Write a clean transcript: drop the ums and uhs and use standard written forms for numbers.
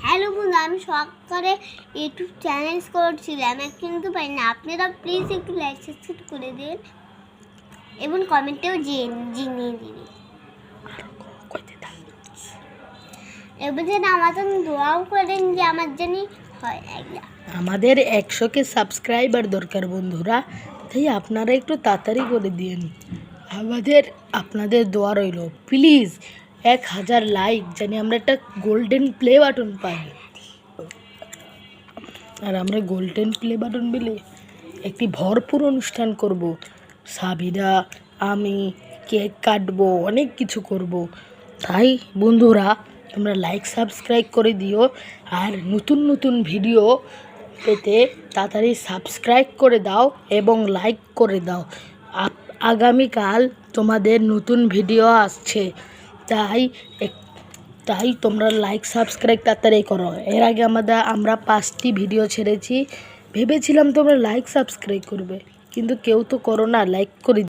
Hello বন্ধু, আমি সকালে ইউটিউব চ্যানেল করছিলাম কিন্তু পাই না। আপনারা প্লিজ একটু লাইক সাবস্ক্রাইব করে দিন এবং কমেন্টেও জানিয়ে দিন। এবার যেন আমার জন্য দোয়াও করেন যে আমার জন্য হয়। আমাদের 100কে সাবস্ক্রাইবার দরকার বন্ধুরা, তাই আপনারা একটু তাড়াতাড়ি করে দিন। আপনাদের দোয়া রইল। প্লিজ 1000 লাইক জানি আমরা একটা গোল্ডেন প্লে বাটন পাই। আর আমরা গোল্ডেন প্লে বাটন পেলে একটি ভরপুর অনুষ্ঠান করব। সাবিরা, আমি কেক কাটবো, অনেক কিছু করব। তাই বন্ধুরা তোমরা লাইক সাবস্ক্রাইব করে দিও। আর নতুন নতুন ভিডিও পেতে তাড়াতাড়ি সাবস্ক্রাইব করে দাও এবং লাইক করে দাও। আগামীকাল তোমাদের নতুন ভিডিও আসছে, তাই তোমরা লাইক সাবস্ক্রাইব তাড়াতাড়ি করো। এর আগে আমরা 5টি ভিডিও ছেড়েছি, ভেবেছিলাম তোমরা লাইক সাবস্ক্রাইব করবে, কিন্তু কেউ তো করো না। লাইক করে